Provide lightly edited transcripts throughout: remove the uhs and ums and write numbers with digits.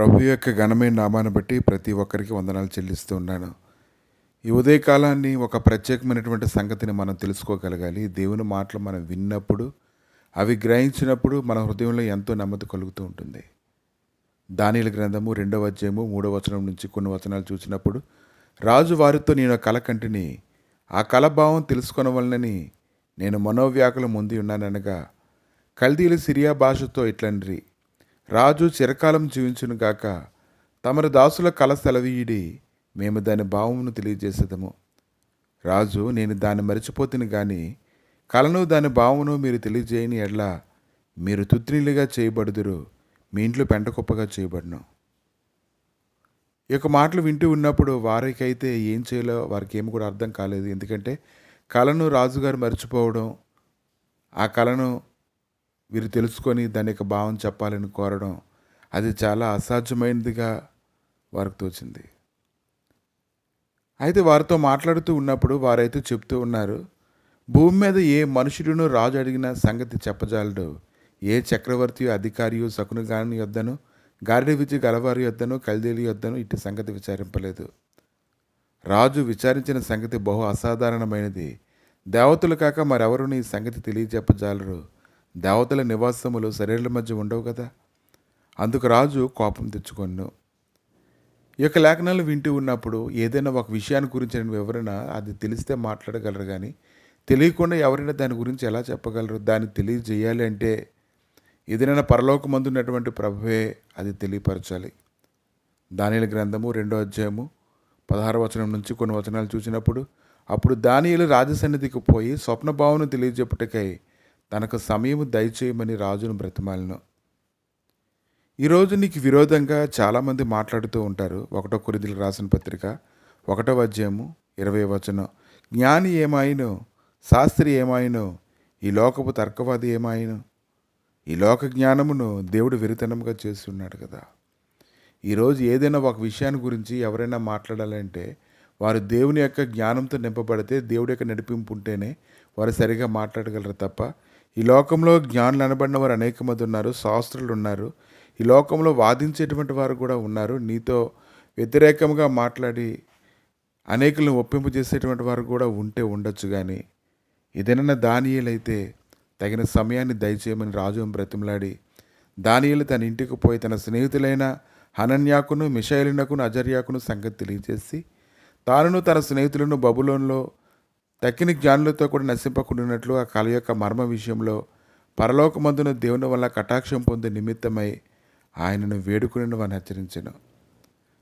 ప్రభు యొక్క ఘనమైన నామాన్ని బట్టి ప్రతి ఒక్కరికి వందనాలు చెల్లిస్తూ ఉన్నాను. ఈ ఉదయకాలాన్ని ఒక ప్రత్యేకమైనటువంటి సంగతిని మనం తెలుసుకోగలగాలి. దేవుని మాటలు మనం విన్నప్పుడు, అవి గ్రహించినప్పుడు మన హృదయంలో ఎంతో నెమ్మది కలుగుతూ ఉంటుంది. దానియేలు గ్రంథము 2వ అధ్యాయము 3వ వచనం నుంచి కొన్ని వచనాలు చూసినప్పుడు, రాజు వారితో నేను కల కంటిని, ఆ కల భావం తెలుసుకొనవలనని నేను మనోవ్యాకులం పొంది ఉన్నాననగా, కల్దీయులు సిరియా భాషతో ఇట్లనిరి, రాజు చిరకాలం జీవించును గాక, తమరి దాసుల కల సెలవీయుడి, మేము దాని భావమును తెలియజేసేదము. రాజు, నేను దాన్ని మరిచిపోతుని గాని కలను దాని భావమును మీరు తెలియజేయని ఎడ్ల మీరు తుత్రిలుగా చేయబడుదురు, మీ ఇంట్లో పెంటకుప్పగా చేయబడును. ఈ యొక్క మాటలు వింటూ ఉన్నప్పుడు వారికైతే ఏం చేయాలో వారికి ఏమి కూడా అర్థం కాలేదు. ఎందుకంటే కలను రాజుగారు మర్చిపోవడం, ఆ కలను వీరు తెలుసుకొని దాని యొక్క భావం చెప్పాలని కోరడం, అది చాలా అసాధ్యమైనదిగా వారికి తోచింది. అయితే వారితో మాట్లాడుతూ ఉన్నప్పుడు వారైతే చెప్తూ ఉన్నారు, భూమి మీద ఏ మనుషుడును రాజు అడిగిన సంగతి చెప్పజాలడు, ఏ చక్రవర్తి అధికారియు శకునగాని యొద్దను, గాడిద విద్య గలవారి యొద్దను, కల్దీయుల యొద్దను ఇట్టి సంగతి విచారింపలేదు. రాజు విచారించిన సంగతి బహు అసాధారణమైనది. దేవతలు కాక మరెవరుని ఈ సంగతి తెలియజెప్పజాలరు. దేవతల నివాసములు శరీరాల మధ్య ఉండవు కదా. అందుకు రాజు కోపం తెచ్చుకొను. ఈ యొక్క లేఖనాలు వింటూ ఉన్నప్పుడు ఏదైనా ఒక విషయాన్ని గురించిన వివరణ అది తెలిస్తే మాట్లాడగలరు, కానీ తెలియకుండా ఎవరైనా దాని గురించి ఎలా చెప్పగలరు? దాన్ని తెలియజేయాలి అంటే ఏదైనా పరలోకమందున్నటువంటి ప్రభువే అది తెలియపరచాలి. దానియేలు గ్రంథము 2వ అధ్యాయము 16వ వచనం నుంచి కొన్ని వచనాలు చూసినప్పుడు, అప్పుడు దానియేలు రాజసన్నిధికి పోయి స్వప్నభావను తెలియజెప్పుటకై తనకు సమయము దయచేయమని రాజును బ్రతిమాలను. ఈరోజు నీకు విరోధంగా చాలామంది మాట్లాడుతూ ఉంటారు. 1 కొరింథీయులకు రాసిన పత్రిక 1వ అధ్యాయము 20వ వచనం, జ్ఞాని ఏమాయను, శాస్త్రి ఏమాయను, ఈ లోకపు తర్కవాది ఏమాయను, ఈ లోక జ్ఞానమును దేవుడు వెరితనముగా చేస్తున్నాడు కదా. ఈరోజు ఏదైనా ఒక విషయాన్ని గురించి ఎవరైనా మాట్లాడాలంటే వారు దేవుని యొక్క జ్ఞానంతో నింపబడితే, దేవుడి యొక్క నడిపింపు ఉంటేనే వారు సరిగా మాట్లాడగలరు తప్ప, ఈ లోకంలో జ్ఞానులు అనబడిన వారు అనేక మంది ఉన్నారు, శాస్త్రులు ఉన్నారు, ఈ లోకంలో వాదించేటువంటి వారు కూడా ఉన్నారు. నీతో వ్యతిరేకంగా మాట్లాడి అనేకులను ఒప్పింపు చేసేటువంటి వారు కూడా ఉంటే ఉండొచ్చు. కానీ ఏదైనా దానియేలు అయితే తగిన సమయాన్ని దయచేయమని రాజు బ్రతిమలాడి, దానియేలు తన ఇంటికి పోయి తన స్నేహితులైన హనన్యాకును, మిషాయేలునకును, అజర్యాకును సంగతి తెలియజేసి, తానును తన స్నేహితులను బబులోన్లో తక్కిన జ్ఞానులతో కూడా నశింపకుండానట్లు ఆ కల యొక్క మర్మ విషయంలో పరలోకమందున దేవుని వల్ల కటాక్షం పొందే నిమిత్తమై ఆయనను వేడుకుని వారిని హెచ్చరించెను.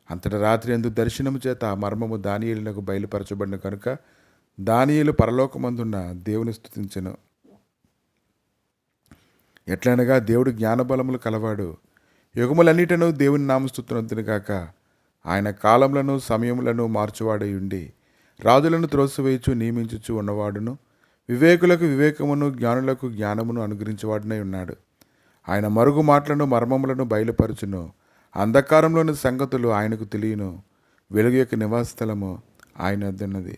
అంతట రాత్రి యందు దర్శనము చేత ఆ మర్మము దానియేలునకు బయలుపరచబడిన కనుక దానియేలు పరలోకమందున్న దేవుని స్తుతించెను. ఎట్లనగా దేవుడు జ్ఞానబలములు కలవాడు, యుగములన్నిటను దేవుని నామస్తుతునందును గాక, ఆయన కాలములను సమయములను మార్చువాడై ఉండి రాజులను త్రోసివేయచు నియమించుచు ఉన్నవాడును, వివేకులకు వివేకమును, జ్ఞానులకు జ్ఞానమును అనుగ్రహించేవాడునై ఉన్నాడు. ఆయన మరుగు మాటలను మర్మములను బయలుపరచును, అంధకారంలోని సంగతులు ఆయనకు తెలియను, వెలుగు యొక్క నివాస స్థలము ఆయన వద్దన్నది.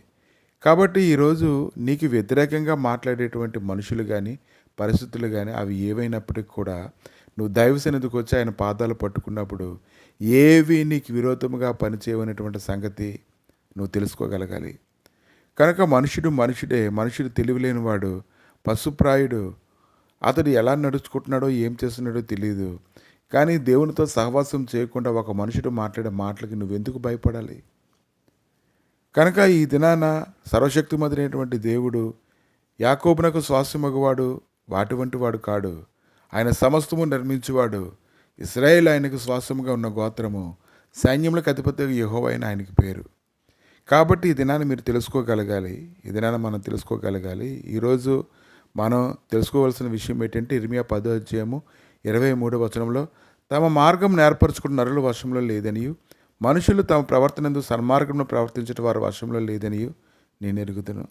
కాబట్టి ఈరోజు నీకు వ్యతిరేకంగా మాట్లాడేటువంటి మనుషులు కానీ పరిస్థితులు కానీ అవి ఏవైనప్పటికీ కూడా నువ్వు దైవ సన్నిధికి వచ్చి ఆయన పాదాలు పట్టుకున్నప్పుడు ఏవి నీకు విరోధముగా పనిచేయనటువంటి సంగతి నువ్వు తెలుసుకోగలగాలి. కనుక మనుషుడు తెలివిలేనివాడు, పశుప్రాయుడు, అతడు ఎలా నడుచుకుంటున్నాడో ఏం చేస్తున్నాడో తెలియదు. కానీ దేవునితో సహవాసం చేయకుండా ఒక మనుషుడు మాట్లాడే మాటలకి నువ్వెందుకు భయపడాలి? కనుక ఈ దినాన సర్వశక్తిమంతుడైనటువంటి దేవుడు యాకోబునకు స్వాస్థ్యమగువాడు వాటి వాడు కాడు, ఆయన సమస్తము నిర్మించువాడు, ఇశ్రాయేలు ఆయనకు స్వాస్థ్యముగా ఉన్న గోత్రము, సైన్యములకు అధిపతిగా యెహోవా అని ఆయనకి పేరు. కాబట్టి ఈ దినాన్ని మీరు తెలుసుకోగలగాలి, ఈ దినాన్ని మనం తెలుసుకోగలగాలి. ఈరోజు మనం తెలుసుకోవాల్సిన విషయం ఏంటంటే ఇర్మియా 10వ అధ్యాయము 23వ వచనంలో, తమ మార్గం ఏర్పరచుకున్న నరులు వశంలో లేదనియు, మనుషులు తమ ప్రవర్తనందు సన్మార్గంలో ప్రవర్తించడం వారి వశంలో లేదనియు నేను ఎరుగుదును.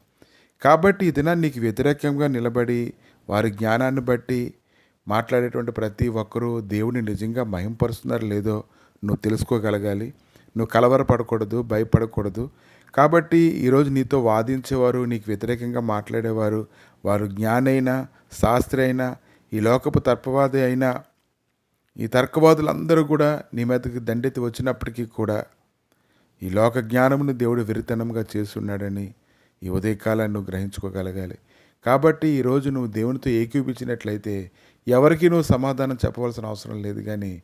కాబట్టి ఈ దినాన్ని నీకు వ్యతిరేకంగా నిలబడి వారి జ్ఞానాన్ని బట్టి మాట్లాడేటువంటి ప్రతి ఒక్కరూ దేవుని నిజంగా మహింపరుస్తున్నారో లేదో నువ్వు తెలుసుకోగలగాలి. నువ్వు కలవరపడకూడదు, భయపడకూడదు. కాబట్టి ఈరోజు నీతో వాదించేవారు, నీకు వ్యతిరేకంగా మాట్లాడేవారు, వారు జ్ఞానైనా శాస్త్రి అయినా ఈ లోకపు తర్పవాది అయినా ఈ తర్కవాదులందరూ కూడా నీ మీదకి దండెత్తి వచ్చినప్పటికీ కూడా ఈ లోక జ్ఞానమును దేవుడు వెరితనంగా చేస్తున్నాడని ఈ ఉదయకాలాన్ని నువ్వు గ్రహించుకోగలగాలి. కాబట్టి ఈరోజు నువ్వు దేవునితో ఏకీపించినట్లయితే ఎవరికి నువ్వు సమాధానం చెప్పవలసిన అవసరం లేదు. కానీ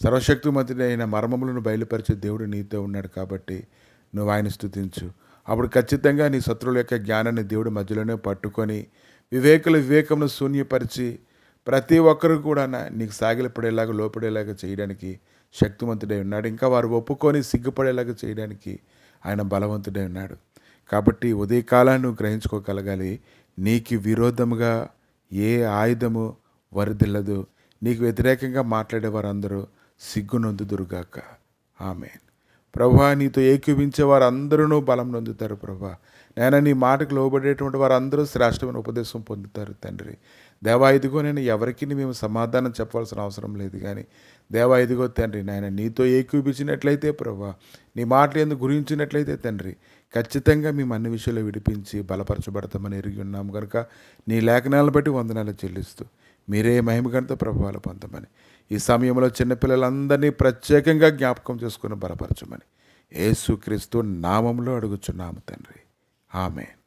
సర్వశక్తిమంతుడైన మర్మములను బయలుపరిచే దేవుడు నీతో ఉన్నాడు. కాబట్టి నువ్వు ఆయన స్తుతించు. అప్పుడు ఖచ్చితంగా నీ శత్రువుల యొక్క జ్ఞానాన్ని దేవుడు మధ్యలోనే పట్టుకొని వివేకమును శూన్యపరిచి ప్రతి ఒక్కరు కూడా నీకు సాగిలపడేలాగా లోపడేలాగా చేయడానికి శక్తివంతుడై ఉన్నాడు. ఇంకా వారు ఒప్పుకొని సిగ్గుపడేలాగా చేయడానికి ఆయన బలవంతుడై ఉన్నాడు. కాబట్టి ఉదయకాలాన్ని నువ్వు గ్రహించుకోగలగాలి. నీకు విరోధముగా ఏ ఆయుధము వరిదిల్లదు. నీకు వ్యతిరేకంగా మాట్లాడే వారందరూ సిగ్గునొందుదురుగాక. ఆమేన్. ప్రభువా, నీతో ఏకీవించే వారందరూ బలం నొందుతారు. ప్రభువా, నేను నీ మాటకు లోబడేటువంటి వారందరూ శ్రేష్టమైన ఉపదేశం పొందుతారు. తండ్రి దేవా, ఇదిగో నేను ఎవరికి మేము సమాధానం చెప్పవలసిన అవసరం లేదు. కానీ దేవా, ఇదిగో తండ్రి నాయన నీతో ఏకీపించినట్లయితే ప్రభువా, నీ మాటలు ఎందుకు గురించినట్లయితే తండ్రి ఖచ్చితంగా మేము అన్ని విషయాలు విడిపించి బలపరచబడతామని ఎరిగి ఉన్నాము కనుక నీ లేఖనాలను బట్టి వందనాలు చెల్లిస్తూ మీరే మహిమగంత ప్రభువాలు పొందమని ఈ సమయంలో చిన్నపిల్లలందరినీ ప్రత్యేకంగా జ్ఞాపకం చేసుకుని బలపరచమని యేసుక్రీస్తు నామంలో అడుగుచున్నాము తండ్రి. ఆమేన్.